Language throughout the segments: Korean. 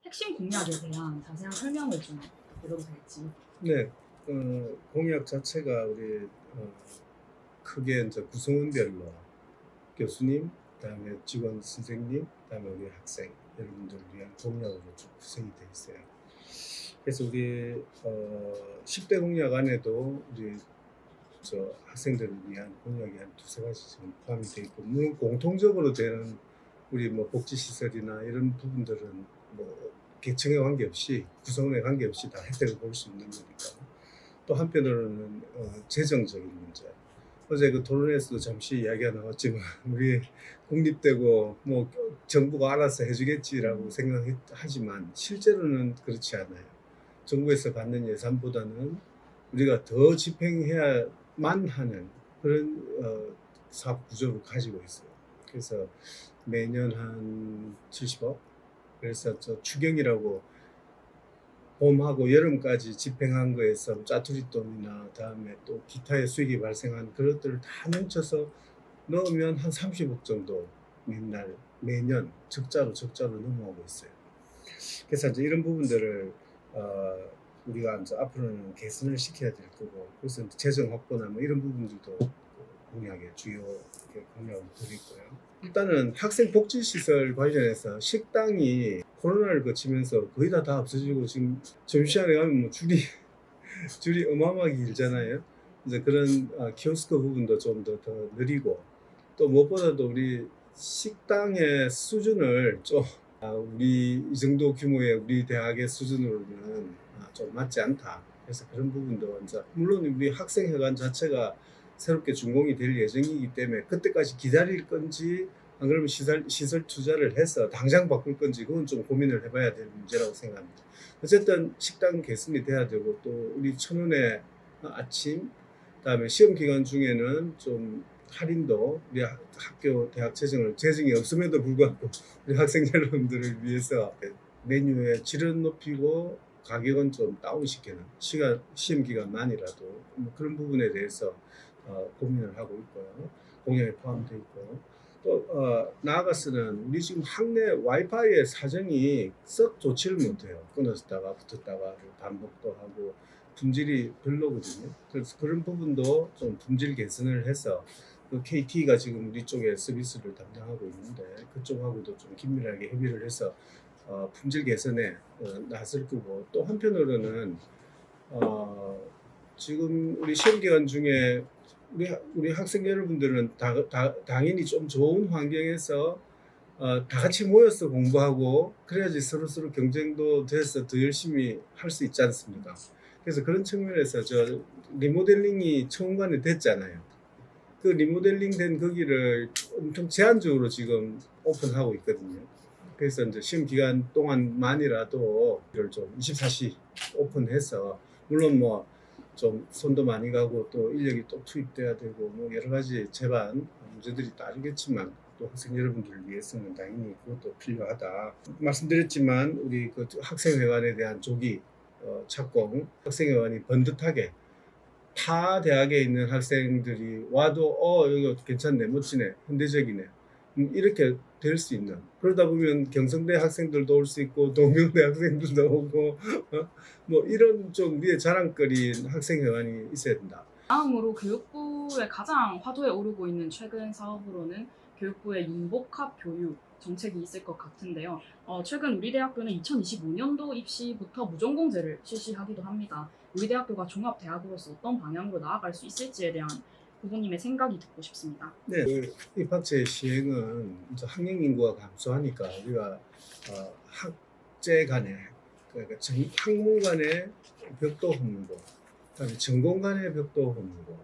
핵심 공약에 대한 자세한 설명을 좀 드려도 될지. 네, 공약 자체가 우리 크게 이제 구성원별로 교수님, 그다음에 직원 선생님, 그다음에 우리 학생 여러분들을 위한 공약으로 쭉 구성이 되어 있어요. 그래서 우리 10대 공약 안에도 우리 학생들을 위한 공약이 한 두세 가지 지금 포함이 되어 있고, 물론 공통적으로 되는 우리 뭐 복지 시설이나 이런 부분들은 뭐 계층에 관계없이 구성원에 관계없이 다 혜택을 볼 수 있는 거니까. 또 한편으로는 재정적인 문제. 어제 그 토론에서도 잠시 이야기가 나왔지만 우리 국립대고 뭐 정부가 알아서 해주겠지라고 생각하지만 실제로는 그렇지 않아요. 정부에서 받는 예산보다는 우리가 더 집행해야만 하는 그런 사업 구조를 가지고 있어요. 그래서 매년 한 70억. 그래서 추경이라고 봄하고 여름까지 집행한 거에서 짜투리돈이나 다음에 또 기타의 수익이 발생한 그것들을 다 뭉쳐서 넣으면 한 30억 정도 매년 적자로 넘어가고 있어요. 그래서 이제 이런 부분들을 우리가 이제 앞으로는 개선을 시켜야 될 거고, 그래서 재정 확보나 뭐 이런 부분들도 공약의 주요 공약으로 들어있고요. 일단은 학생 복지 시설 관련해서 식당이 코로나를 거치면서 거의 다 없어지고, 지금 점심시간에 가면 뭐 줄이 어마어마하게 길잖아요. 이제 그런 키오스크 부분도 좀 더 느리고, 또 무엇보다도 우리 식당의 수준을 좀 우리 이 정도 규모의 우리 대학의 수준으로는 좀 맞지 않다. 그래서 그런 부분도 이제 물론 우리 학생회관 자체가 새롭게 준공이 될 예정이기 때문에 그때까지 기다릴 건지, 안 그러면 시설 투자를 해서 당장 바꿀 건지, 그건 좀 고민을 해봐야 될 문제라고 생각합니다. 어쨌든 식당 개선이 돼야 되고, 또 우리 천원의 아침, 그다음에 시험 기간 중에는 좀 할인도 우리 학교 대학 재정이 없음에도 불구하고 우리 학생 여러분들을 위해서 메뉴의 질은 높이고 가격은 좀 다운시키는 시험 기간만이라도 뭐 그런 부분에 대해서 고민을 하고 있고요. 공약에 포함되어 있고, 또 나아가서는 우리 지금 학내 와이파이의 사정이 썩 좋지를 못해요. 끊어졌다가 붙었다가 반복도 하고 품질이 별로거든요. 그래서 그런 부분도 좀 품질 개선을 해서, 그 KT가 지금 우리 쪽에 서비스를 담당하고 있는데 그쪽하고도 좀 긴밀하게 협의를 해서 품질 개선에 나설 거고, 또 한편으로는 지금 우리 시험 기간 중에 우리 학생 여러분들은 당연히 좀 좋은 환경에서 다 같이 모여서 공부하고 그래야지 서로 경쟁도 돼서 더 열심히 할 수 있지 않습니까? 그래서 그런 측면에서 리모델링이 청원관에 됐잖아요. 그 리모델링 된 거기를 엄청 제한적으로 지금 오픈하고 있거든요. 그래서 이제 시험 기간 동안만이라도 이걸 좀 24시 오픈해서, 물론 뭐 좀 손도 많이 가고 또 인력이 또 투입돼야 되고 뭐 여러 가지 제반 문제들이 따르겠지만, 또 학생 여러분들을 위해서는 당연히 그것도 필요하다 말씀드렸지만, 우리 그 학생회관에 대한 조기 착공, 학생회관이 번듯하게 타 대학에 있는 학생들이 와도 여기 괜찮네, 멋지네, 현대적이네, 이렇게 될 수 있는, 그러다 보면 경성대 학생들도 올 수 있고 동명대 학생들도 오고 뭐 이런 좀 위에 자랑거리인 학생회관이 있어야 된다. 다음으로 교육부의 가장 화두에 오르고 있는 최근 사업으로는 교육부의 융복합 교육 정책이 있을 것 같은데요. 최근 우리 대학교는 2025년도 입시부터 무전공제를 실시하기도 합니다. 우리 대학교가 종합대학으로서 어떤 방향으로 나아갈 수 있을지에 대한 부모님의 생각이 듣고 싶습니다. 네, 그 입학제 시행은 이제 학령 인구가 감소하니까 우리가 학제 간의, 그러니까 학문 간의 벽도 허물고, 그다음에 전공 간의 벽도 허물고,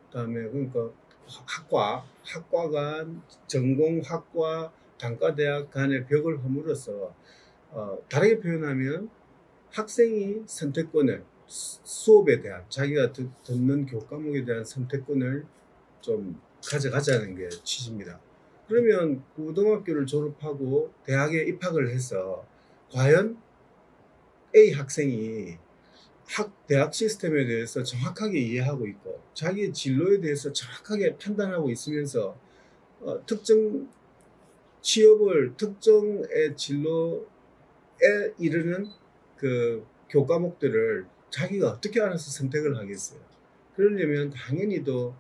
그다음에 그러니까 학과 간, 전공학과, 단과대학 간의 벽을 허물어서 다르게 표현하면 학생이 선택권을, 수업에 대한 자기가 듣는 교과목에 대한 선택권을 좀 가져가자는 게 취지입니다. 그러면 고등학교를 졸업하고 대학에 입학을 해서 과연 A 학생이 대학 시스템에 대해서 정확하게 이해하고 있고 자기의 진로에 대해서 정확하게 판단하고 있으면서 특정 취업을, 특정의 진로 이르는 그 교과목들을 자기가 어떻게 알아서 선택을 하겠어요. 그러려면 당연히 또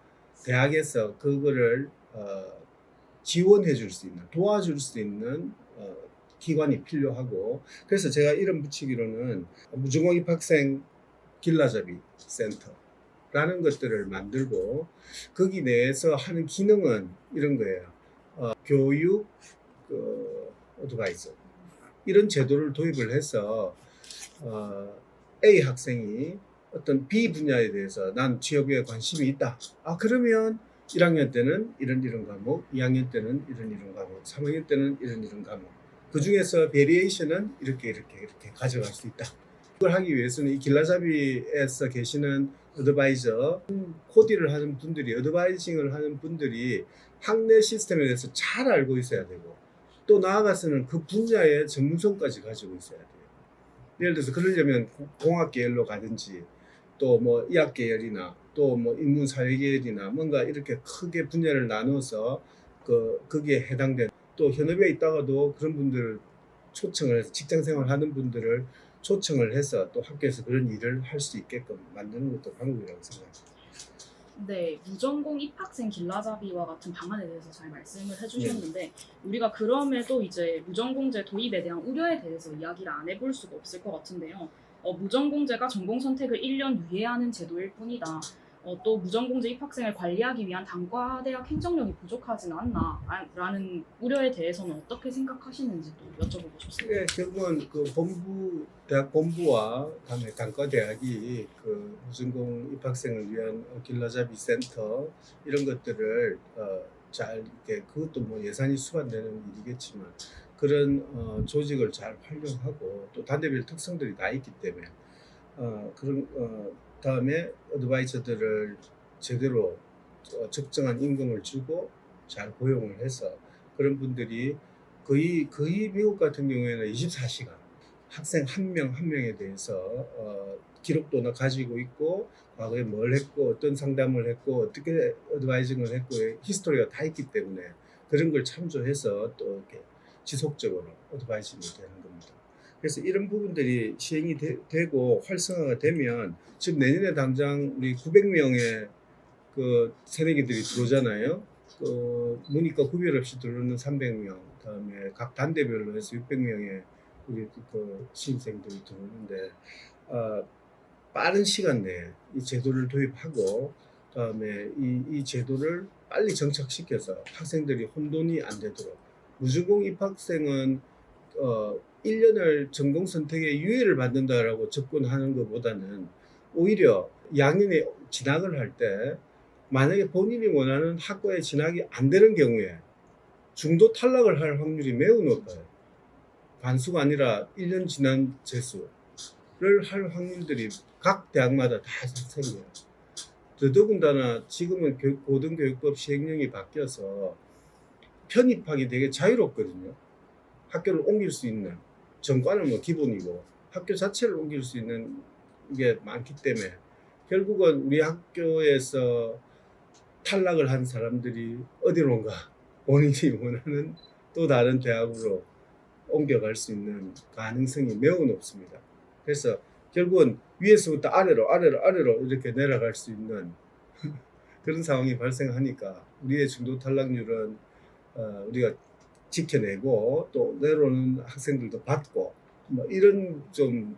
대학에서 그거를 지원해 줄 수 있는, 도와줄 수 있는 기관이 필요하고, 그래서 제가 이름 붙이기로는 무중공 입학생 길라잡이 센터라는 것들을 만들고, 거기 내에서 하는 기능은 이런 거예요. 교육 어드바이저 이런 제도를 도입을 해서 A 학생이 어떤 B 분야에 대해서 난 취업에 관심이 있다. 그러면 1학년 때는 이런 과목, 2학년 때는 이런 과목, 3학년 때는 이런 과목. 그 중에서 베리에이션은 이렇게 가져갈 수 있다. 그걸 하기 위해서는 이 길라잡이에서 계시는 어드바이저, 코디를 하는 분들이, 어드바이징을 하는 분들이 학내 시스템에 대해서 잘 알고 있어야 되고, 또 나아가서는 그 분야의 전문성까지 가지고 있어야 돼요. 예를 들어서 그러려면 공학 계열로 가든지, 또 뭐 의학 계열이나 또 뭐 인문 사회 계열이나 뭔가 이렇게 크게 분야를 나눠서 거기에 해당된, 또 현업에 있다가도 그런 분들을 초청을 해서 직장 생활 하는 분들을 초청을 해서 또 학교에서 그런 일을 할 수 있게끔 만드는 것도 방법이라고 생각합니다. 네, 무전공 입학생 길라잡이와 같은 방안에 대해서 잘 말씀을 해주셨는데 우리가 그럼에도 이제 무전공제 도입에 대한 우려에 대해서 이야기를 안 해볼 수가 없을 것 같은데요. 무전공제가 전공 선택을 1년 유예하는 제도일 뿐이다. 또 무전공제 입학생을 관리하기 위한 단과대학 행정력이 부족하진 않나라는 우려에 대해서는 어떻게 생각하시는지 또 여쭤보고 싶습니다. 네, 결국은 그 대학 본부와 다음에 단과대학이 그 무전공 입학생을 위한 길라잡이 센터 이런 것들을 잘 이렇게, 그것도 뭐 예산이 수반되는 일이겠지만 그런 조직을 잘 활용하고, 또 단계별 특성들이 다 있기 때문에 그런 다음에 어드바이저들을 제대로 적정한 임금을 주고 잘 고용을 해서 그런 분들이 거의 미국 같은 경우에는 24시간 학생 한 명에 대해서 기록도 가지고 있고, 과거에 뭘 했고 어떤 상담을 했고 어떻게 어드바이징을 했고 히스토리가 다 있기 때문에 그런 걸 참조해서 또 이렇게 지속적으로 어드바이징이 되는 겁니다. 그래서 이런 부분들이 시행이 되고 활성화가 되면, 지금 내년에 당장 우리 900명의 그 새내기들이 들어오잖아요. 문이과 구별 없이 들어오는 300명, 그다음에 각 단대별로 해서 600명의 우리 그 신입생들이 들어오는데, 빠른 시간 내에 이 제도를 도입하고, 그다음에 이 제도를 빨리 정착시켜서 학생들이 혼돈이 안 되도록, 무전공 입학생은 1년을 전공 선택에 유예를 받는다라고 접근하는 것보다는 오히려 양년에 진학을 할 때 만약에 본인이 원하는 학과에 진학이 안 되는 경우에 중도 탈락을 할 확률이 매우 높아요. 반수가 아니라 1년 지난 재수를 할 확률들이 각 대학마다 다 생겨요. 더더군다나 지금은 고등교육법 시행령이 바뀌어서 편입학이 되게 자유롭거든요. 학교를 옮길 수 있는, 전과는 뭐 기본이고 학교 자체를 옮길 수 있는 게 많기 때문에 결국은 우리 학교에서 탈락을 한 사람들이 어디론가 본인이 원하는 또 다른 대학으로 옮겨갈 수 있는 가능성이 매우 높습니다. 그래서 결국은 위에서부터 아래로 이렇게 내려갈 수 있는 그런 상황이 발생하니까 우리의 중도 탈락률은 우리가 지켜내고, 또 내려오는 학생들도 받고, 뭐 이런 좀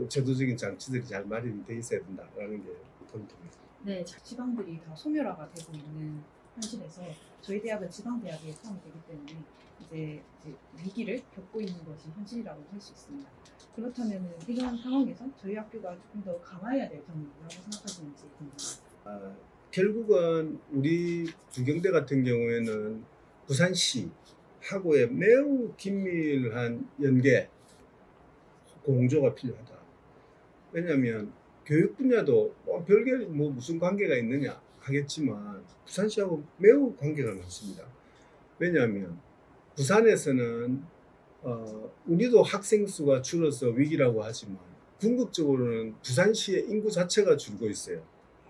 제도적인 장치들이 잘 마련이 돼 있어야 된다라는 게 포인트입니다. 네, 지방들이 다 소멸화가 되고 있는 현실에서 저희 대학은 지방대학에 포함이 되기 때문에 이제 위기를 겪고 있는 것이 현실이라고 할 수 있습니다. 그렇다면 이런 상황에서 저희 학교가 조금 더 강화해야 될 점이 뭐라고 생각하시는지 궁금합니다. 결국은 우리 부경대 같은 경우에는 부산시하고의 매우 긴밀한 연계, 공조가 필요하다. 왜냐하면 교육 분야도 별개 뭐 무슨 관계가 있느냐 하겠지만 부산시하고 매우 관계가 많습니다. 왜냐하면 부산에서는 우리도 학생 수가 줄어서 위기라고 하지만 궁극적으로는 부산시의 인구 자체가 줄고 있어요.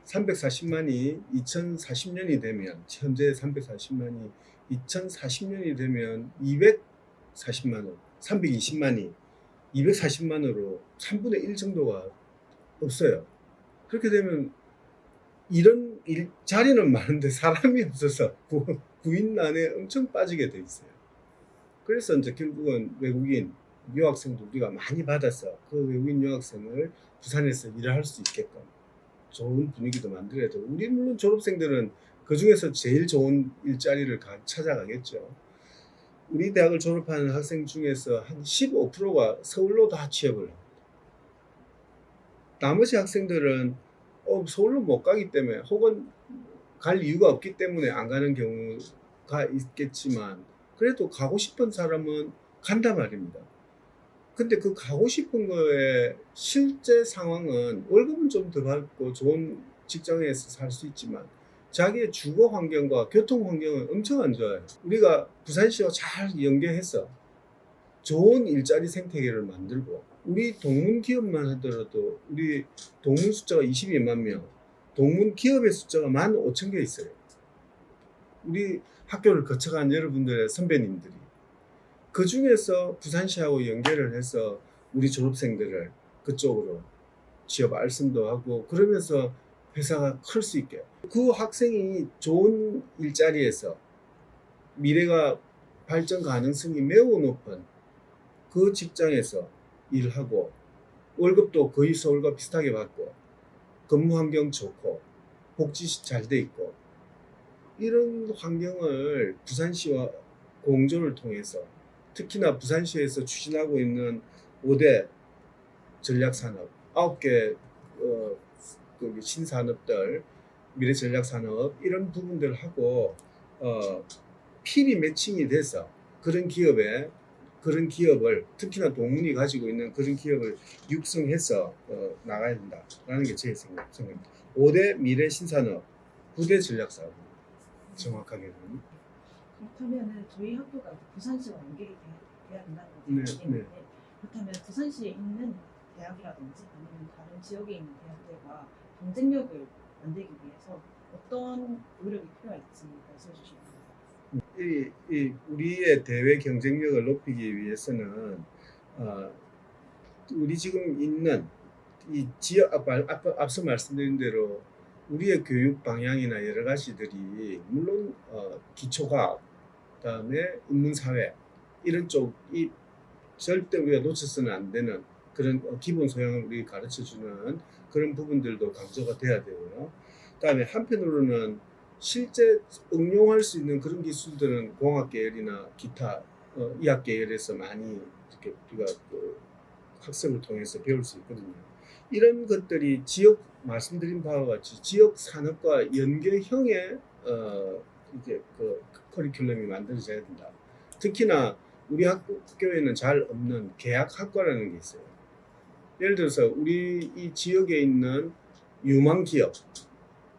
340만이 2040년이 되면, 현재 340만이 2040년이 되면 240만 원, 320만이 240만으로 3분의 1 정도가 없어요. 그렇게 되면 이런 자리는 많은데 사람이 없어서 구인난에 엄청 빠지게 돼 있어요. 그래서 이제 결국은 외국인 유학생도 우리가 많이 받아서 그 외국인 유학생을 부산에서 일을 할 수 있게끔 좋은 분위기도 만들어야 되고, 우리 물론 졸업생들은 그 중에서 제일 좋은 일자리를 찾아가겠죠. 우리 대학을 졸업하는 학생 중에서 한 15%가 서울로 다 취업을 합니다. 나머지 학생들은 서울로 못 가기 때문에, 혹은 갈 이유가 없기 때문에 안 가는 경우가 있겠지만, 그래도 가고 싶은 사람은 간단 말입니다. 근데 그 가고 싶은 거에 실제 상황은 월급은 좀 더 받고 좋은 직장에서 살 수 있지만 자기의 주거 환경과 교통 환경은 엄청 안 좋아요. 우리가 부산시와 잘 연계해서 좋은 일자리 생태계를 만들고, 우리 동문 기업만 하더라도 우리 동문 숫자가 22만 명, 동문 기업의 숫자가 15,000개 있어요. 우리 학교를 거쳐간 여러분들의 선배님들이 그 중에서 부산시하고 연계를 해서 우리 졸업생들을 그쪽으로 취업 알선도 하고, 그러면서 회사가 클 수 있게, 그 학생이 좋은 일자리에서 미래가 발전 가능성이 매우 높은 그 직장에서 일하고, 월급도 거의 서울과 비슷하게 받고, 근무 환경 좋고, 복지 잘 돼 있고, 이런 환경을 부산시와 공조를 통해서, 특히나 부산시에서 추진하고 있는 5대 전략산업, 9개 신산업들, 미래전략산업, 이런 부분들하고 필히 매칭이 돼서 그런 기업을, 특히나 동문이 가지고 있는 그런 기업을 육성해서 나가야 된다라는 게 제 생각입니다. 5대 미래 신산업, 9대 전략사업, 정확하게는. 그렇다면은 저희 학교가 이제 부산시와 연결이 돼야 된다는 네, 거기 때문에, 네. 그렇다면 부산시에 있는 대학이라든지 아니면 다른 지역에 있는 대학들과 경쟁력을 만들기 위해서 어떤 노력이 필요할지 말씀해 주시면 우리의 대외 경쟁력을 높이기 위해서는 우리 지금 있는 이 지역, 앞서 말씀드린 대로 우리의 교육 방향이나 여러 가지들이, 물론 기초과학, 그다음에 인문사회, 이런 쪽이 절대 우리가 놓쳐서는 안 되는 그런 기본 소양을 우리 가르쳐주는 그런 부분들도 강조가 돼야 되고요. 그다음에 한편으로는 실제 응용할 수 있는 그런 기술들은 공학 계열이나 기타 이학 계열에서 많이 이렇게 우리가 학습을 통해서 배울 수 있거든요. 이런 것들이 말씀드린 바와 같이 지역 산업과 연계형의 이제 그 커리큘럼이 만들어져야 된다. 특히나 우리 학교에는 잘 없는 계약학과라는 게 있어요. 예를 들어서 우리 이 지역에 있는 유망 기업,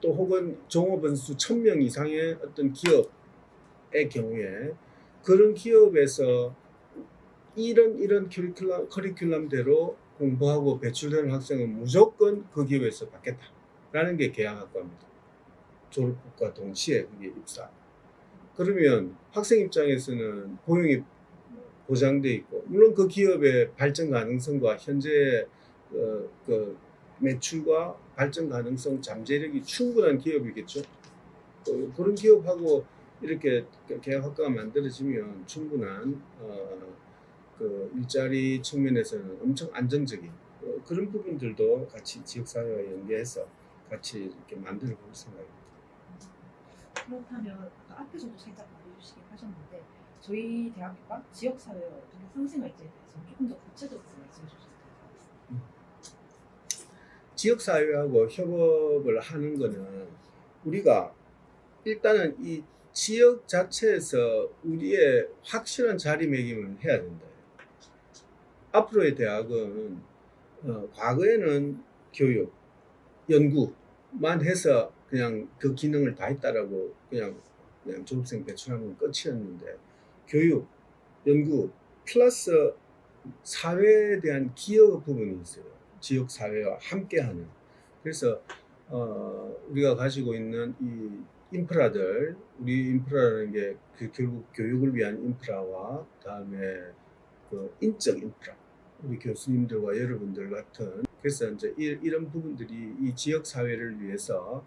또 혹은 종업원수 1000명 이상의 어떤 기업의 경우에, 그런 기업에서 이런 커리큘럼대로 공부하고 배출되는 학생은 무조건 그 기업에서 받겠다라는 게 계약학과입니다. 졸업과 동시에 그게 입사. 그러면 학생 입장에서는 고용이 보장돼 있고, 물론 그 기업의 발전 가능성과 현재 그 매출과 발전 가능성, 잠재력이 충분한 기업이겠죠. 그런 기업하고 이렇게 계약학과가 만들어지면 충분한 그 일자리 측면에서는 엄청 안정적인 그런 부분들도 같이 지역사회와 연계해서 같이 이렇게 만들어 볼 생각입니다. 그렇다면 아까 앞에서도 살짝 말해주시긴 하셨는데, 저희 대학교가 지역사회와 어떻게 상생할지에 대해서 조금 더 구체적으로 말씀해 주시면 될 것 같습니다. 지역사회하고 협업을 하는 거는, 우리가 일단은 이 지역 자체에서 우리의 확실한 자리매김을 해야 된다. 앞으로의 대학은 과거에는 교육, 연구만 해서 그냥 그 기능을 다 했다라고 그냥 졸업생 배출하면 끝이었는데, 교육, 연구 플러스 사회에 대한 기여 부분이 있어요. 지역 사회와 함께하는. 그래서 우리가 가지고 있는 이 인프라들, 우리 인프라라는 게 그 결국 교육을 위한 인프라와 그다음에 그 인적 인프라, 우리 교수님들과 여러분들 같은 그래서 이제 이런 부분들이 이 지역 사회를 위해서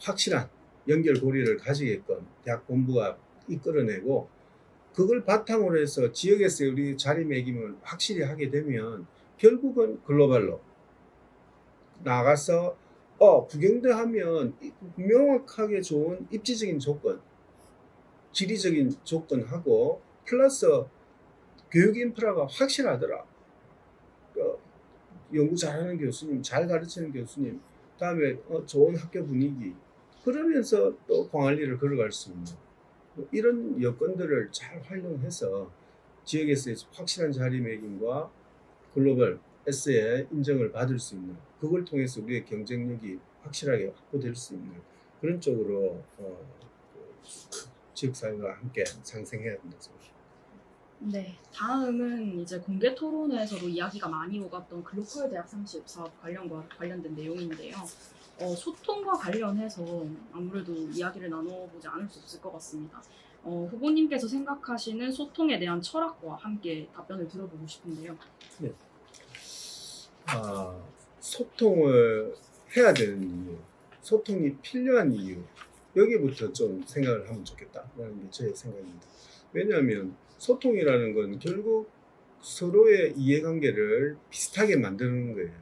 확실한 연결고리를 가지게끔 대학 본부가 이끌어내고 그걸 바탕으로 해서 지역에서 우리 자리매김을 확실히 하게 되면 결국은 글로벌로 나가서 부경대 하면 명확하게 좋은 입지적인 조건, 지리적인 조건하고 플러스 교육 인프라가 확실하더라. 연구 잘하는 교수님, 잘 가르치는 교수님, 다음에 좋은 학교 분위기 그러면서 또 광안리를 걸어갈 수 있는 이런 여건들을 잘 활용해서 지역에서의 확실한 자리매김과 글로벌 S의 인정을 받을 수 있는 그걸 통해서 우리의 경쟁력이 확실하게 확보될 수 있는 그런 쪽으로 지역사회와 함께 상생해야 된다고 생각합니다. 네, 다음은 이제 공개 토론회에서도 이야기가 많이 오갔던 글로컬 대학 30 사업 관련된 내용인데요. 소통과 관련해서 아무래도 이야기를 나눠보지 않을 수 없을 것 같습니다. 후보님께서 생각하시는 소통에 대한 철학과 함께 답변을 들어보고 싶은데요. 네. 소통을 해야 되는 이유, 소통이 필요한 이유 여기부터 좀 생각을 하면 좋겠다라는 게 제 생각입니다. 왜냐하면 소통이라는 건 결국 서로의 이해관계를 비슷하게 만드는 거예요.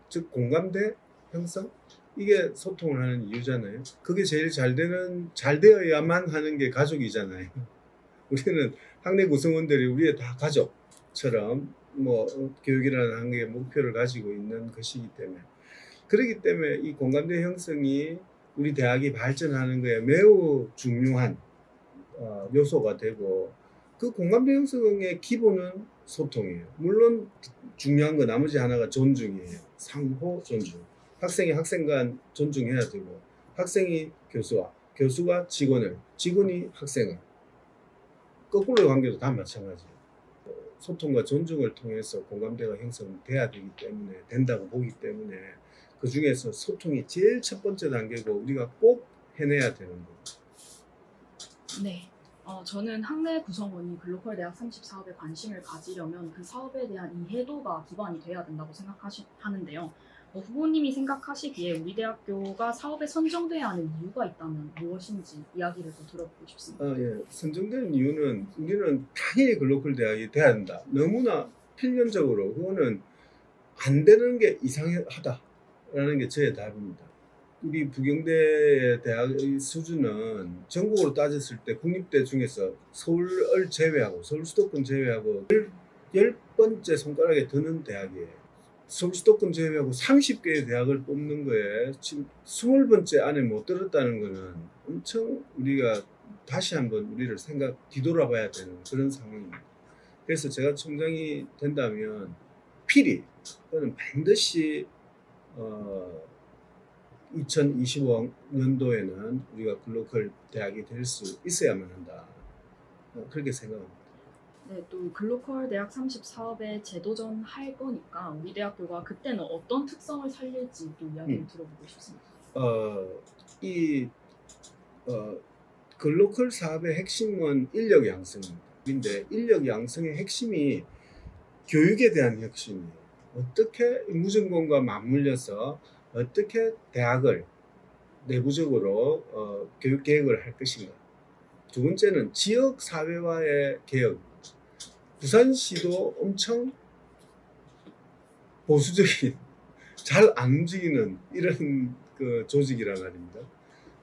즉 공감대 형성 이게 소통을 하는 이유잖아요. 그게 제일 잘 되어야만 하는 게 가족이잖아요. 우리는 학내 구성원들이 우리의 다 가족처럼 교육이라는 한 개의 목표를 가지고 있는 것이기 때문에 그렇기 때문에 이 공감대 형성이 우리 대학이 발전하는 거에 매우 중요한 요소가 되고 그 공감대 형성의 기본은 소통이에요. 물론 중요한 거 나머지 하나가 존중이에요. 상호 존중. 학생이 학생 간 존중해야 되고 학생이 교수와 교수가 직원을 직원이 학생을 거꾸로의 관계도 다 마찬가지예요. 소통과 존중을 통해서 공감대가 형성돼야 되기 때문에 된다고 보기 때문에 그 중에서 소통이 제일 첫 번째 단계고 우리가 꼭 해내야 되는 거예요. 네. 저는 학내 구성원이 글로컬 대학 30 사업에 관심을 가지려면 그 사업에 대한 이해도가 기반이 돼야 된다고 생각하는데요. 후보님이 생각하시기에 우리 대학교가 사업에 선정돼야 하는 이유가 있다면 무엇인지 이야기를 좀 들어보고 싶습니다. 예. 선정되는 이유는 우리는 당연히 글로컬 대학이 돼야 된다. 너무나 필연적으로 그거는 안 되는 게 이상하다라는 게 저의 답입니다. 우리 부경대의 대학의 수준은 전국으로 따졌을 때 국립대 중에서 서울을 제외하고 서울 수도권 제외하고 10번째 손가락에 드는 대학이에요. 서울 수도권 제외하고 30개의 대학을 뽑는 거에 지금 20번째 안에 못 들었다는 거는 엄청 우리가 다시 한번 우리를 뒤돌아봐야 되는 그런 상황입니다. 그래서 제가 총장이 된다면 필히 저는 반드시 2025년도에는 우리가 글로컬 대학이 될 수 있어야만 한다. 그렇게 생각합니다. 네, 또 글로컬 대학 30 사업에 재도전할 거니까 우리 대학교가 그때는 어떤 특성을 살릴지 또 이야기를 들어보고 싶습니다. 글로컬 사업의 핵심은 인력 양성입니다. 근데 인력 양성의 핵심이 교육에 대한 핵심이에요. 어떻게 무전공과 맞물려서 어떻게 대학을 내부적으로 교육 개혁을 할 것인가. 두 번째는 지역 사회와의 개혁. 부산시도 엄청 보수적인, 잘 안 움직이는 이런 조직이란 말입니다.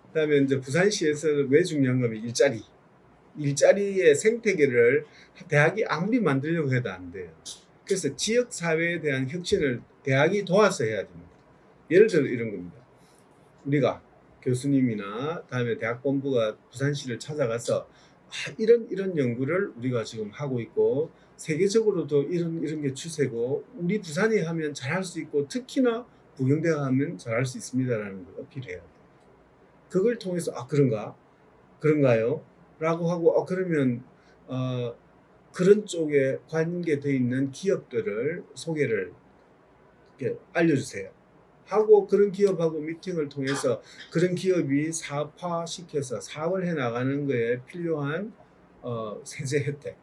그다음에 이제 부산시에서 왜 중요한 거면 일자리의 생태계를 대학이 아무리 만들려고 해도 안 돼요. 그래서 지역 사회에 대한 혁신을 대학이 도와서 해야 됩니다. 예를 들어 이런 겁니다. 우리가 교수님이나 다음에 대학 본부가 부산시를 찾아가서 이런 연구를 우리가 지금 하고 있고 세계적으로도 이런 게 추세고 우리 부산이 하면 잘할 수 있고 특히나 부경대가 하면 잘할 수 있습니다라는 걸 어필해야 돼요. 그걸 통해서 그런가요? 라고 하고 그러면 그런 쪽에 관계되어 있는 기업들을 소개를 이렇게 알려주세요. 하고 그런 기업하고 미팅을 통해서 그런 기업이 사업화시켜서 사업을 해나가는 거에 필요한 세제 혜택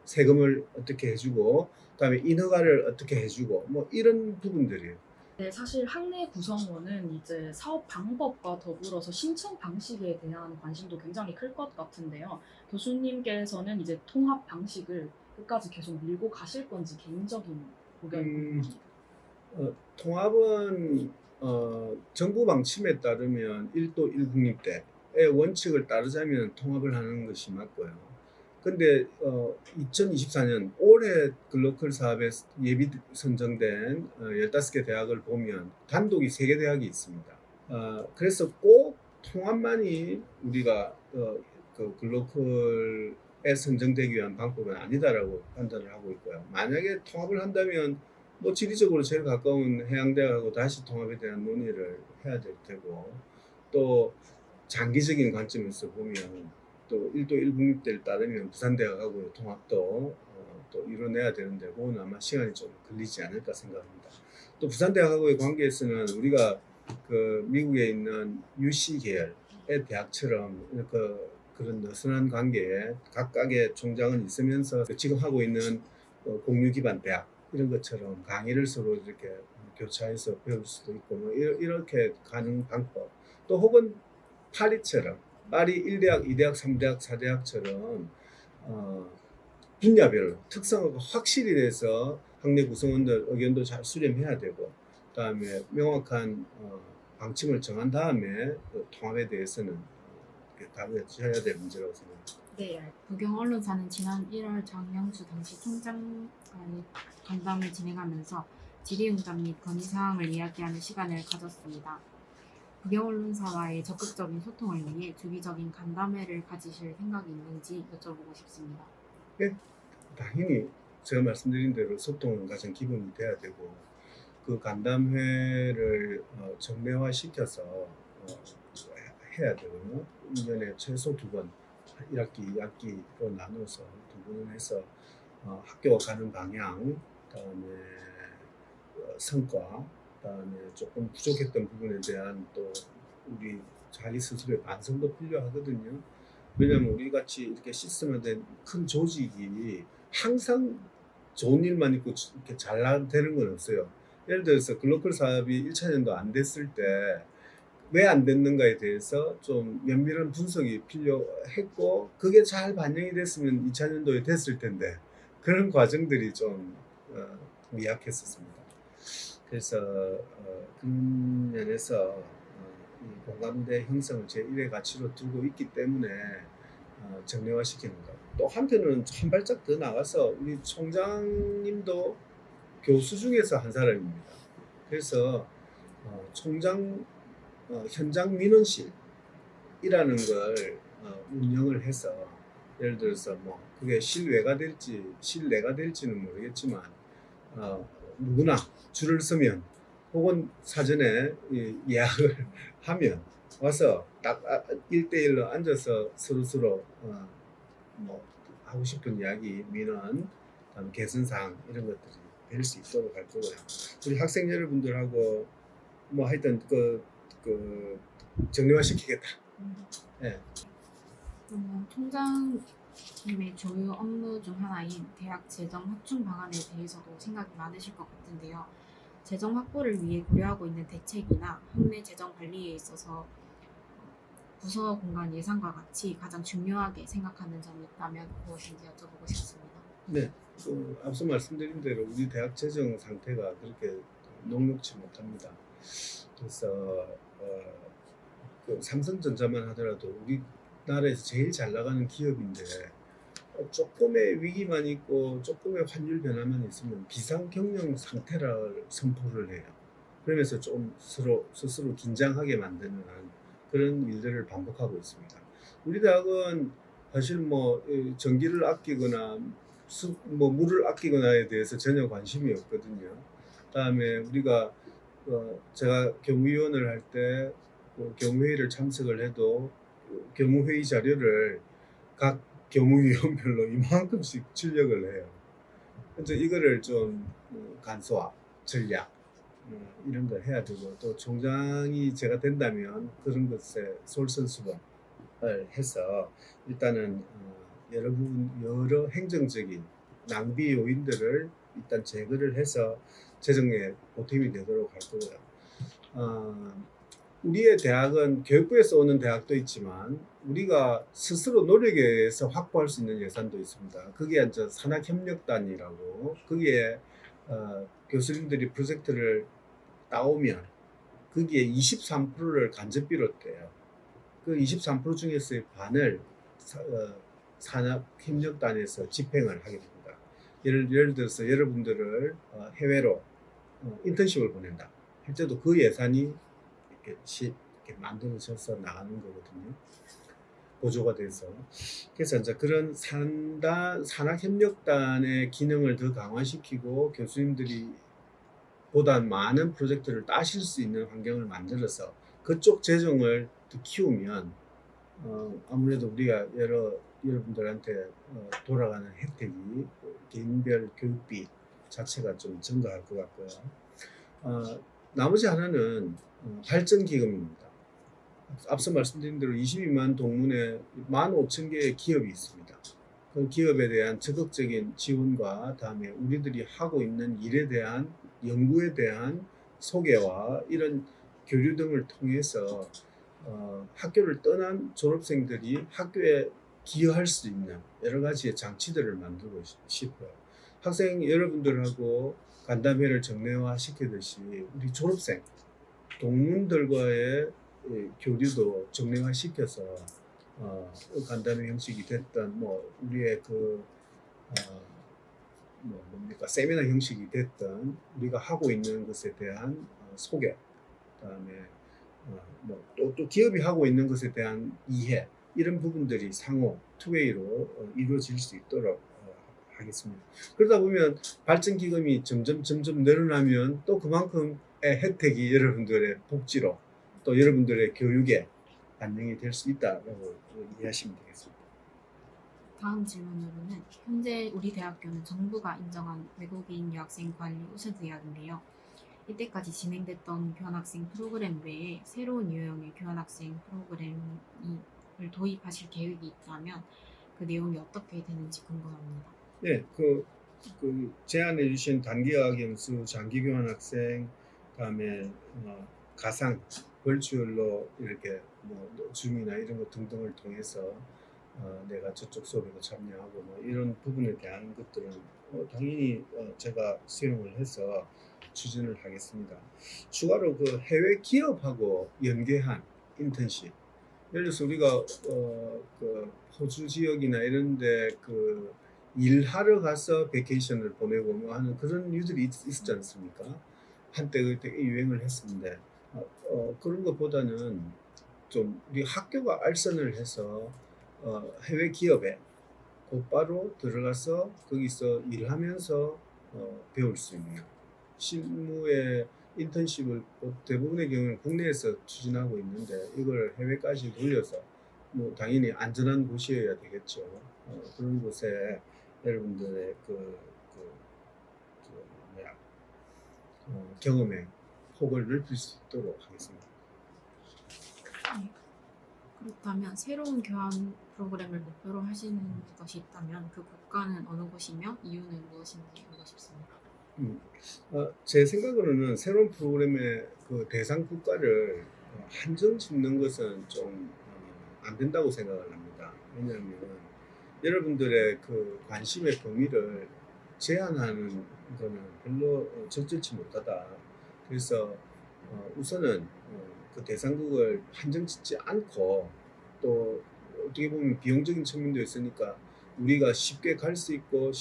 세금을 어떻게 해주고 그다음에 인허가를 어떻게 해주고 뭐 이런 부분들이에요. 네, 사실 학내 구성원은 이제 사업 방법과 더불어서 신청 방식에 대한 관심도 굉장히 클 것 같은데요. 교수님께서는 이제 통합 방식을 끝까지 계속 밀고 가실 건지 개인적인 의견이 궁금합니다. 통합은 정부 방침에 따르면 1도 1국립대의 원칙을 따르자면 통합을 하는 것이 맞고요. 근데 2024년 올해 글로컬 사업에 예비 선정된 15개 대학을 보면 단독이 3개 대학이 있습니다. 그래서 꼭 통합만이 우리가 그 글로컬에 선정되기 위한 방법은 아니다라고 판단을 하고 있고요. 만약에 통합을 한다면 뭐 지리적으로 제일 가까운 해양대학하고 다시 통합에 대한 논의를 해야 될 테고 또 장기적인 관점에서 보면 또 1도 1국립대를 따르면 부산대학하고의 통합도 또 이뤄내야 되는데 그건 아마 시간이 좀 걸리지 않을까 생각합니다. 또 부산대학하고의 관계에서는 우리가 그 미국에 있는 UC 계열의 대학처럼 그런 느슨한 관계에 각각의 총장은 있으면서 지금 하고 있는 공유 기반 대학 이런 것처럼 강의를 서로 이렇게 교차해서 배울 수도 있고 뭐 이렇게 가는 방법 또 혹은 파리처럼 파리 1대학, 2대학, 3대학, 4대학처럼 분야별로 특성을 확실히 내서 학내 구성원들 의견도 잘 수렴해야 되고 그다음에 명확한 방침을 정한 다음에 그 통합에 대해서는 다루어져야 될 문제라고 생각합니다. 네, 부경 언론사는 지난 1월 장영수 당시 총장 간의 간담을 진행하면서 질의응답 및 건의사항을 이야기하는 시간을 가졌습니다. 부경 언론사와의 적극적인 소통을 위해 주기적인 간담회를 가지실 생각이 있는지 여쭤보고 싶습니다. 당연히 제가 말씀드린 대로 소통은 가장 기본이 돼야 되고 그 간담회를 정례화시켜서 해야 되거든요. 1년에 최소 2번 1학기, 2학기로 나눠서 2번을 해서 학교가 가는 방향, 그다음에 성과, 그다음에 조금 부족했던 부분에 대한 또 우리 자기 스스로의 반성도 필요하거든요. 왜냐하면 우리 같이 이렇게 시스템화된 큰 조직이 항상 좋은 일만 있고 이렇게 잘 되는 건 없어요. 예를 들어서 글로컬 사업이 1차 년도 안 됐을 때 왜 안 됐는가에 대해서 좀 면밀한 분석이 필요했고 그게 잘 반영이 됐으면 2차 년도에 됐을 텐데 그런 과정들이 좀 미약했었습니다. 그래서 그런 면에서 이 공감대 형성을 제1의 가치로 두고 있기 때문에 정례화시키는 것. 또 한편으로는 한 발짝 더 나가서 우리 총장님도 교수 중에서 한 사람입니다. 그래서 총장 현장 민원실이라는 걸 운영을 해서 예를 들어서 뭐 그게 실외가 될지 실내가 될지는 모르겠지만 누구나 줄을 서면 혹은 사전에 예약을 하면 와서 딱 1대1로 앉아서 서로 뭐 하고 싶은 이야기, 민원, 개선사항 이런 것들이 될 수 있도록 할 거고요. 우리 학생 여러분들하고 뭐 하여튼 그 정리화시키겠다. 네. 총장님의 주요 업무 중 하나인 대학 재정 확충 방안에 대해서도 생각이 많으실 것 같은데요. 재정 확보를 위해 고려하고 있는 대책이나 학내 재정 관리에 있어서 부서 공간 예산과 같이 가장 중요하게 생각하는 점이 있다면 무엇인지 여쭤보고 싶습니다. 네, 앞서 말씀드린 대로 우리 대학 재정 상태가 그렇게 녹록지 못합니다. 그래서 그 삼성전자만 하더라도 우리나라에서 제일 잘 나가는 기업인데 조금의 위기만 있고 조금의 환율 변화만 있으면 비상경영 상태를 선포를 해요. 그러면서 좀 스스로 긴장하게 만드는 그런 일들을 반복하고 있습니다. 우리 대학은 사실 뭐 전기를 아끼거나 뭐 물을 아끼거나에 대해서 전혀 관심이 없거든요. 그다음에 우리가 제가 경무위원을 할 때 경무회의를 참석을 해도 경무회의 자료를 각 경무위원별로 이만큼씩 출력을 해요. 그래서 이거를 좀 간소화, 전략 이런 걸 해야 되고 또 총장이 제가 된다면 그런 것에 솔선수범을 해서 일단은 여러 행정적인 낭비 요인들을 일단 제거를 해서 재정에 보탬이 되도록 할 거고요. 우리의 대학은 교육부에서 오는 대학도 있지만 우리가 스스로 노력에 의해서 확보할 수 있는 예산도 있습니다. 그게 이제 산학협력단이라고 거기에 교수님들이 프로젝트를 따오면 거기에 23%를 간접비로 떼요. 그 23% 중에서의 반을 산학협력단에서 집행을 하게 됩니다. 예를 들어서 여러분들을 해외로 인턴십을 보낸다 할 때도 그 예산이 이렇게 만들어져서 나가는 거거든요. 보조가 돼서. 그래서 이제 그런 산학협력단의 기능을 더 강화시키고 교수님들이 보다 많은 프로젝트를 따실 수 있는 환경을 만들어서 그쪽 재정을 더 키우면 아무래도 우리가 여러분들한테 돌아가는 혜택이 개인별 교육비 자체가 좀 증가할 것 같고요. 나머지 하나는 발전기금입니다. 앞서 말씀드린 대로 22만 동문에 15,000개의 기업이 있습니다. 그 기업에 대한 적극적인 지원과 다음에 우리들이 하고 있는 일에 대한 연구에 대한 소개와 이런 교류 등을 통해서 학교를 떠난 졸업생들이 학교에 기여할 수 있는 여러 가지의 장치들을 만들고 싶어요. 학생 여러분들하고 간담회를 정례화 시키듯이 우리 졸업생 동문들과의 교류도 정례화 시켜서 간담회 형식이 됐던 우리의 세미나 형식이 됐던 우리가 하고 있는 것에 대한 소개, 그다음에 또 기업이 하고 있는 것에 대한 이해 이런 부분들이 상호 투웨이로 이루어질 수 있도록 하겠습니다. 그러다 보면 발전기금이 점점 늘어나면 또 그만큼의 혜택이 여러분들의 복지로 또 여러분들의 교육에 반영이 될 수 있다라고 이해하시면 되겠습니다. 다음 질문으로는 현재 우리 대학교는 정부가 인정한 외국인 유학생 관리 우수 대학인데요. 이때까지 진행됐던 교환학생 프로그램 외에 새로운 유형의 교환학생 프로그램을 도입하실 계획이 있다면 그 내용이 어떻게 되는지 궁금합니다. 네, 그 제안해 주신 단기학 연수, 장기 교환학생, 그다음에 가상, 벌추얼로 이렇게 줌이나 이런 것 등등을 통해서 내가 저쪽 수업에도 참여하고 이런 부분에 대한 것들은 당연히 제가 수용을 해서 추진을 하겠습니다. 추가로 그 해외 기업하고 연계한 인턴십, 예를 들어서 우리가 그 호주 지역이나 이런데 그 일하러 가서 베케이션을 보내고 하는 그런 일들이 있었지 않습니까? 한때 되게 유행을 했었는데 그런 것보다는 좀 우리 학교가 알선을 해서 해외 기업에 곧바로 들어가서 거기서 일하면서 배울 수 있는 실무의 인턴십을 대부분의 경우는 국내에서 추진하고 있는데 이걸 해외까지 돌려서 당연히 안전한 곳이어야 되겠죠. 그런 곳에 여러분들의 경험의 폭을 넓힐 수 있도록 하겠습니다. 그렇다면 새로운 교환 프로그램을 목표로 하시는 것이 있다면 그 국가는 어느 곳이며 이유는 무엇인지 알고 싶습니다. 제 생각으로는 새로운 프로그램의 그 대상 국가를 한정 짓는 것은 좀 안 된다고 생각을 합니다. 왜냐하면 여러분들의 그 관심의 범위를 제한하는 거는 별로 적절치 못하다. 그래서 우선은 그 대상국을 한정 짓지 않고 또 어떻게 보면 비용적인 측면도 있으니까 우리가 쉽게 갈 수 있고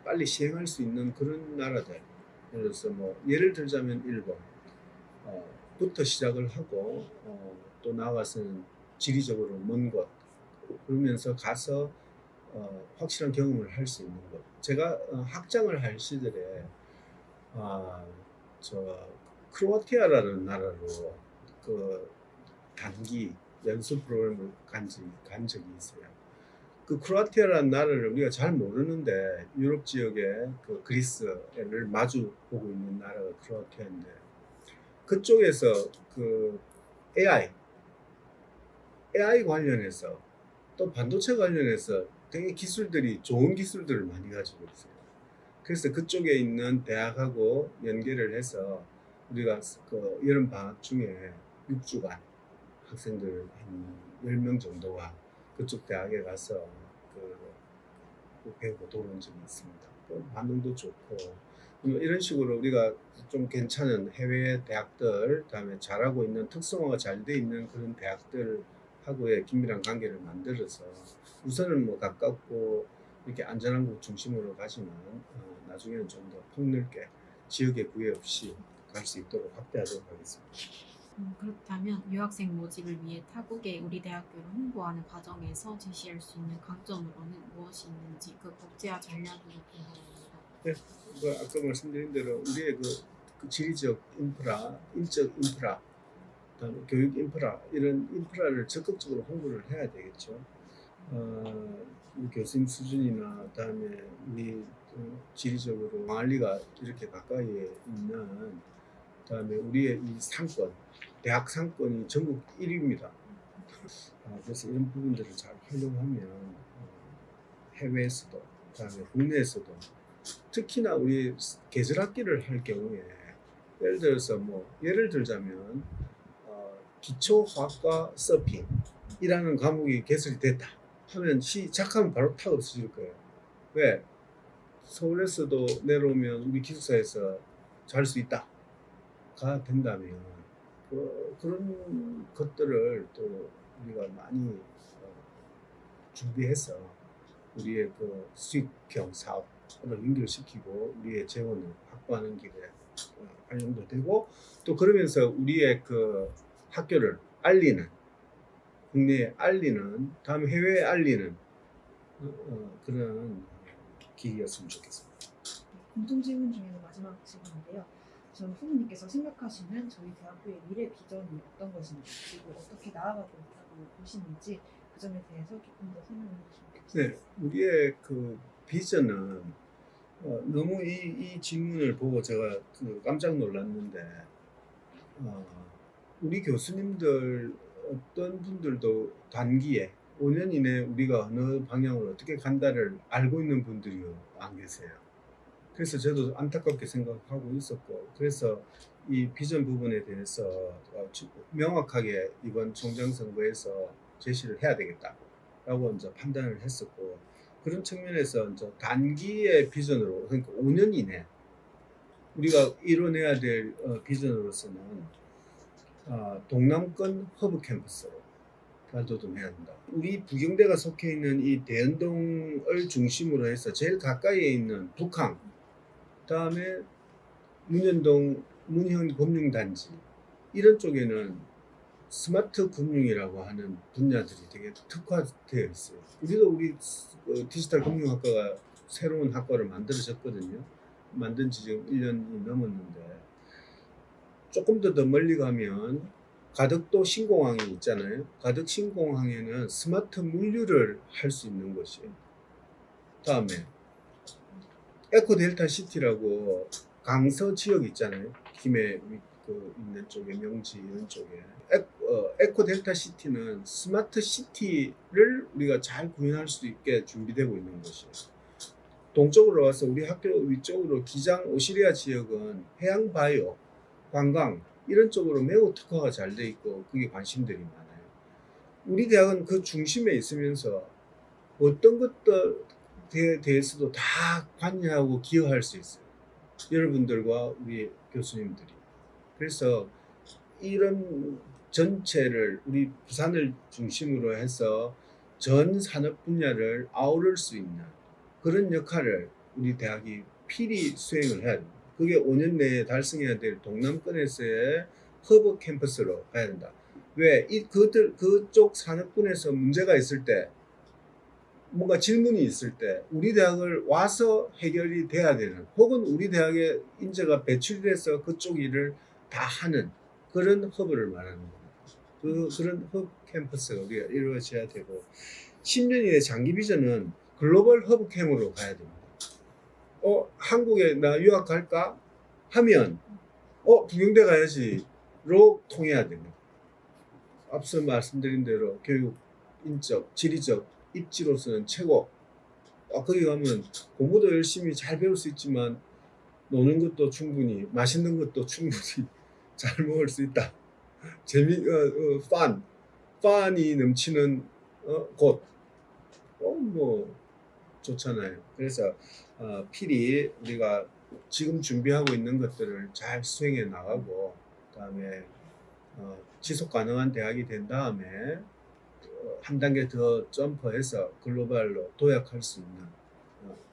빨리 시행할 수 있는 그런 나라들, 예를 들어서 예를 들자면 일본부터 시작을 하고 또 나아가서는 지리적으로 먼 곳, 그러면서 가서 확실한 경험을 할 수 있는 것. 제가 학장을 할 시절에 크로아티아라는 나라로 그 단기 연수 프로그램을 간 적이 있어요. 그 크로아티아라는 나라를 우리가 잘 모르는데 유럽 지역의 그 그리스를 마주 보고 있는 나라가 크로아티아인데 그쪽에서 그 AI 관련해서 또 반도체 관련해서 되게 기술들이 좋은 기술들을 많이 가지고 있어요. 그래서 그쪽에 있는 대학하고 연계를 해서 우리가 그 여름 방학 중에 6주간 학생들 한 10명 정도가 그쪽 대학에 가서 그 배우고 돌아온 적이 있습니다. 반응도 좋고 이런 식으로 우리가 좀 괜찮은 해외 대학들, 그다음에 잘하고 있는 특성화가 잘 돼 있는 그런 대학들하고의 긴밀한 관계를 만들어서 우선은 뭐 가깝고 이렇게 안전한 곳 중심으로 가지만 나중에는 좀 더 폭넓게 지역에 구애 없이 갈 수 있도록 확대하도록 하겠습니다. 그렇다면 유학생 모집을 위해 타국의 우리 대학교를 홍보하는 과정에서 제시할 수 있는 강점으로는 무엇이 있는지 그 국제화 전략이 궁금합니다. 네, 아까 말씀드린 대로 우리의 그 지리적 인프라, 인적 인프라, 그다음에 교육 인프라 이런 인프라를 적극적으로 홍보를 해야 되겠죠. 우리 교수님 수준이나 그다음에 우리 지리적으로 광안리가 이렇게 가까이에 있는 그다음에 우리의 이 상권, 대학 상권이 전국 1위입니다. 그래서 이런 부분들을 잘 활용하면 해외에서도 그다음에 국내에서도 특히나 우리 계절학기를 할 경우에 예를 들자면 기초화학과 서핑이라는 과목이 개설이 됐다 하면 시작하면 바로 탁 없어질 거예요. 왜? 서울에서도 내려오면 우리 기숙사에서 잘 수 있다가 된다면 그런 것들을 또 우리가 많이 준비해서 우리의 그 수익형 사업을 연결시키고 우리의 재원을 확보하는 길에 활용도 되고 또 그러면서 우리의 그 학교를 알리는 국내에 알리는 다음 해외에 알리는 그런 기회였으면 좋겠습니다. 공통 질문 중에는 마지막 질문인데요. 전 후보님께서 생각하시는 저희 대학교의 미래 비전이 어떤 것인지 그리고 어떻게 나아가고 있다고 보시는지 그 점에 대해서 조금 더 설명해 주시면 좋겠습니다. 네, 우리의 그 비전은 너무 이 질문을 보고 제가 깜짝 놀랐는데 우리 교수님들 어떤 분들도 단기에 5년 이내에 우리가 어느 방향으로 어떻게 간다를 알고 있는 분들이 안 계세요. 그래서 저도 안타깝게 생각하고 있었고 그래서 이 비전 부분에 대해서 명확하게 이번 총장 선거에서 제시를 해야 되겠다라고 이제 판단을 했었고 그런 측면에서 이제 단기의 비전으로 그러니까 5년 이내 우리가 이뤄내야 될 비전으로서는 동남권 허브 캠퍼스로 발돋움해야 한다. 우리 부경대가 속해 있는 이 대연동을 중심으로 해서 제일 가까이에 있는 북항, 그다음에 문현동 문현 금융단지 이런 쪽에는 스마트 금융이라고 하는 분야들이 되게 특화되어 있어요. 우리 디지털 금융학과가 새로운 학과를 만들어졌거든요. 만든 지 지금 1년이 넘었는데 조금 더 멀리 가면 가덕도 신공항이 있잖아요. 가덕 신공항에는 스마트 물류를 할 수 있는 곳이에요. 다음에 에코델타 시티라고 강서 지역 있잖아요. 김해 있는 쪽에 명지 이런 쪽에 에코델타 시티는 스마트 시티를 우리가 잘 구현할 수 있게 준비되고 있는 곳이에요. 동쪽으로 와서 우리 학교 위쪽으로 기장 오시리아 지역은 해양 바이오, 관광 이런 쪽으로 매우 특화가 잘 돼 있고 그게 관심들이 많아요. 우리 대학은 그 중심에 있으면서 어떤 것들에 대해서도 다 관여하고 기여할 수 있어요. 여러분들과 우리 교수님들이. 그래서 이런 전체를 우리 부산을 중심으로 해서 전 산업 분야를 아우를 수 있는 그런 역할을 우리 대학이 필히 수행을 해야 됩니다. 그게 5년 내에 달성해야 될 동남권에서의 허브 캠퍼스로 가야 된다. 왜? 그쪽 산업군에서 문제가 있을 때 뭔가 질문이 있을 때 우리 대학을 와서 해결이 돼야 되는 혹은 우리 대학의 인재가 배출돼서 그쪽 일을 다 하는 그런 허브를 말하는 겁니다. 그런 허브 캠퍼스가 우리가 이루어져야 되고 10년 이내 장기 비전은 글로벌 허브 캠으로 가야 됩니다. 한국에 나 유학 갈까? 하면 부경대 가야지로 통해야 됩니다. 앞서 말씀드린 대로 교육, 인적, 지리적 입지로서는 최고 거기 가면 공부도 열심히 잘 배울 수 있지만 노는 것도 충분히 맛있는 것도 충분히 잘 먹을 수 있다. 판이 넘치는 곳, 뭐 좋잖아요. 그래서 필히 우리가 지금 준비하고 있는 것들을 잘 수행해 나가고 그다음에 지속 가능한 대학이 된 다음에 한 단계 더 점프해서 글로벌로 도약할 수 있는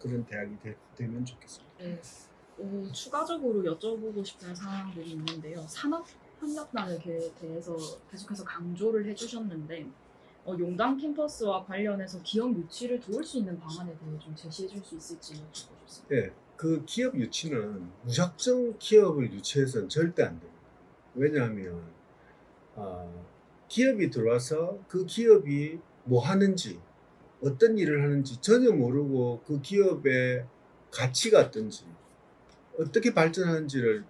그런 대학이 되면 좋겠습니다. 네. 추가적으로 여쭤보고 싶은 사항들이 있는데요. 산업협력단에 대해서 계속해서 강조를 해주셨는데 용당 캠퍼스와 관련해서 기업 유치를 도울 수 있는 방안에 대해 좀 제시해 줄 수 있을지 여쭙고 싶습니다. 네, 그 기업 유치는 무작정 기업을 유치해서는 절대 안 됩니다. 왜냐하면 기업이 들어와서 그 기업이 뭐 하는지 어떤 일을 하는지 전혀 모르고 그 기업의 가치가 어떤지 어떻게 발전하는지를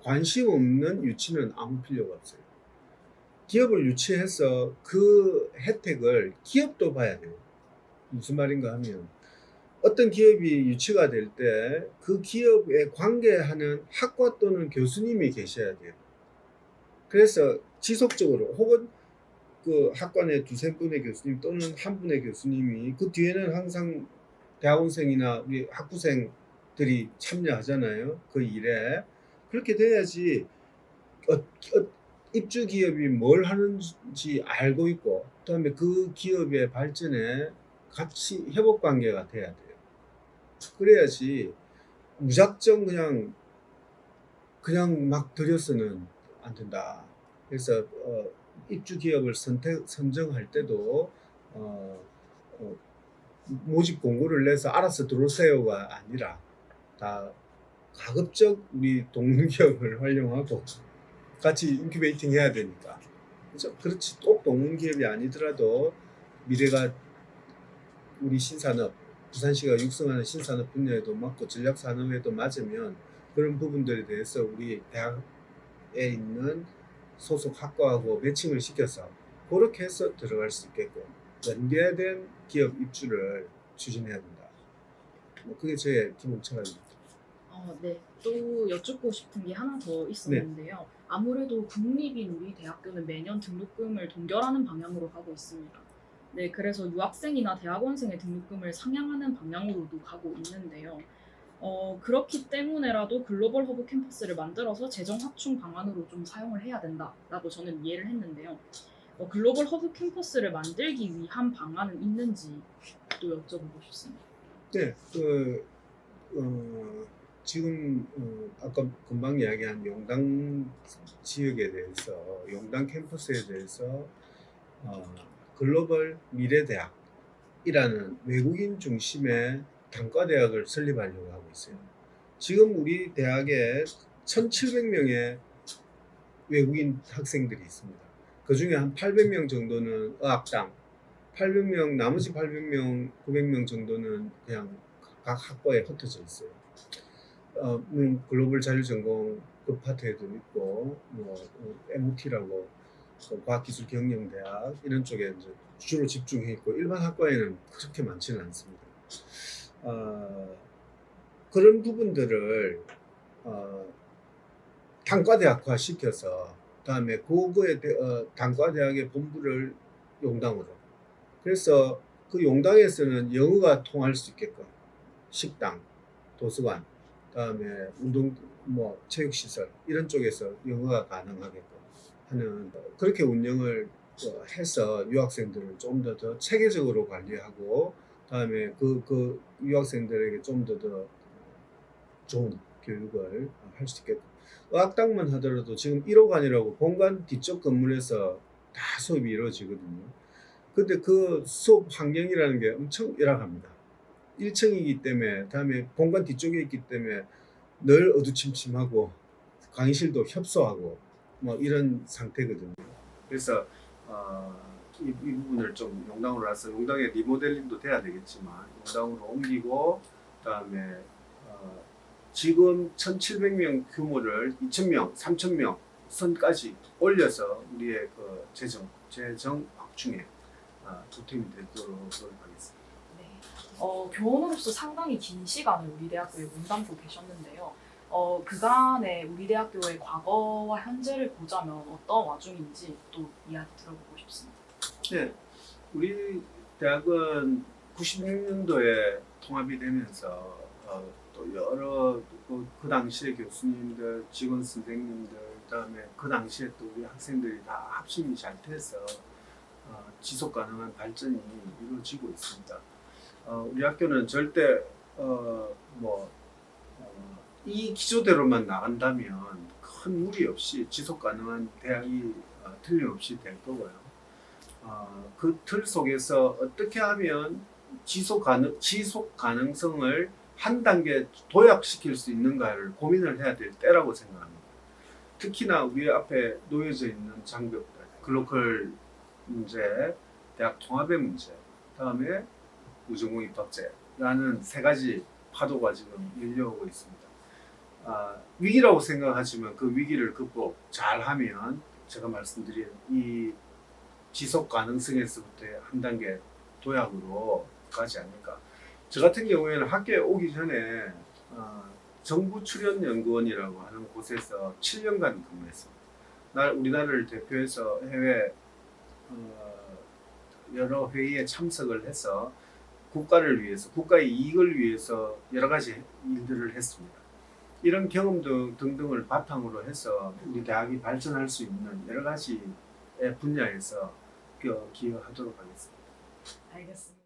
관심 없는 유치는 아무 필요가 없어요. 기업을 유치해서 그 혜택을 기업도 봐야 돼요. 무슨 말인가 하면 어떤 기업이 유치가 될 때 그 기업에 관계하는 학과 또는 교수님이 계셔야 돼요. 그래서 지속적으로 혹은 그 학관에 두세 분의 교수님 또는 한 분의 교수님이 그 뒤에는 항상 대학원생이나 우리 학부생들이 참여하잖아요. 그 일에. 그렇게 돼야지 입주 기업이 뭘 하는지 알고 있고 그다음에 그 기업의 발전에 같이 협업 관계가 돼야 돼요. 그래야지 무작정 그냥 막 들여서는 안 된다. 그래서 입주 기업을 선정할 때도 모집 공고를 내서 알아서 들어오세요가 아니라 다 가급적 우리 동문 기업을 활용하고 같이 인큐베이팅 해야 되니까. 그렇죠? 그렇지 꼭 동문 기업이 아니더라도 미래가 우리 신산업 부산시가 육성하는 신산업 분야에도 맞고 전략산업에도 맞으면 그런 부분들에 대해서 우리 대학에 있는 소속 학과하고 매칭을 시켜서 그렇게 해서 들어갈 수 있게끔 연계된 기업 입주를 추진해야 된다. 그게 제 기본 철학입니다. 네. 또 여쭙고 싶은 게 하나 더 있었는데요. 아무래도 국립인 우리 대학교는 매년 등록금을 동결하는 방향으로 가고 있습니다. 네, 그래서 유학생이나 대학원생의 등록금을 상향하는 방향으로도 가고 있는데요. 그렇기 때문에라도 글로벌 허브 캠퍼스를 만들어서 재정 확충 방안으로 좀 사용을 해야 된다라고 저는 이해를 했는데요. 글로벌 허브 캠퍼스를 만들기 위한 방안은 있는지 또 여쭤보고 싶습니다. 네, 지금 아까 금방 이야기한 용당 지역에 대해서 용당 캠퍼스에 대해서 글로벌 미래대학이라는 외국인 중심의 단과대학을 설립하려고 하고 있어요. 지금 우리 대학에 1,700명의 외국인 학생들이 있습니다. 그 중에 한 800명 정도는 어학당, 800명, 나머지 800명, 900명 정도는 그냥 각 학과에 흩어져 있어요. 글로벌 자율전공 그 파트에도 있고, MOT라고 과학기술경영대학 이런 쪽에 이제 주로 집중해 있고 일반 학과에는 그렇게 많지는 않습니다. 그런 부분들을 단과대학화 시켜서 그다음에 그거에 단과대학의 본부를 용당으로 그래서 그 용당에서는 영어가 통할 수 있게끔 식당, 도서관, 그다음에 운동 체육시설 이런 쪽에서 영어가 가능하게끔 하는 그렇게 운영을 해서 유학생들을 좀 더 체계적으로 관리하고 그다음에 그 유학생들에게 좀 더 좋은 교육을 할 수 있게끔 어학당만 하더라도 지금 1호관이라고 본관 뒤쪽 건물에서 다 수업이 이루어지거든요. 근데 그 수업 환경이라는 게 엄청 열악합니다. 1층이기 때문에 다음에 본관 뒤쪽에 있기 때문에 늘 어두침침하고 강의실도 협소하고 이런 상태거든요. 그래서 이 부분을 좀 용당으로 해서 용당의 리모델링도 돼야 되겠지만 용당으로 옮기고 그다음에 지금 1,700명 규모를 2,000명, 3,000명 선까지 올려서 우리의 그 재정 확충에 보탬이 되도록 노력하겠습니다. 네, 교원으로서 상당히 긴 시간을 우리 대학교에 몸담고 계셨는데요. 그간의 우리 대학교의 과거와 현재를 보자면 어떤 와중인지 또 이야기 들어보고 싶습니다. 네, 우리 대학은 96년도에 통합이 되면서 또 여러 그 당시의 교수님들, 직원 선생님들, 그다음에 그 당시에 또 우리 학생들이 다 합심이 잘 돼서 지속 가능한 발전이 이루어지고 있습니다. 우리 학교는 절대 이 기조대로만 나간다면 큰 무리 없이 지속 가능한 대학이 틀림없이 될 거고요. 그 틀 속에서 어떻게 하면 지속 가능성을 한 단계 도약시킬 수 있는가를 고민을 해야 될 때라고 생각합니다. 특히나 우리 앞에 놓여져 있는 장벽들, 글로컬 문제, 대학 통합의 문제, 다음에 우주공입학제라는 세 가지 파도가 지금 밀려오고 있습니다. 위기라고 생각하지만 그 위기를 극복 잘하면 제가 말씀드린 이 지속 가능성에서부터 한 단계 도약으로 가지 않을까. 저 같은 경우에는 학교에 오기 전에 정부 출연 연구원이라고 하는 곳에서 7년간 근무했습니다. 우리나라를 대표해서 해외 여러 회의에 참석을 해서 국가를 위해서, 국가의 이익을 위해서 여러 가지 일들을 했습니다. 이런 경험도 등등을 바탕으로 해서 우리 대학이 발전할 수 있는 여러 가지 분야에서 기여하도록 하겠습니다. 알겠습니다.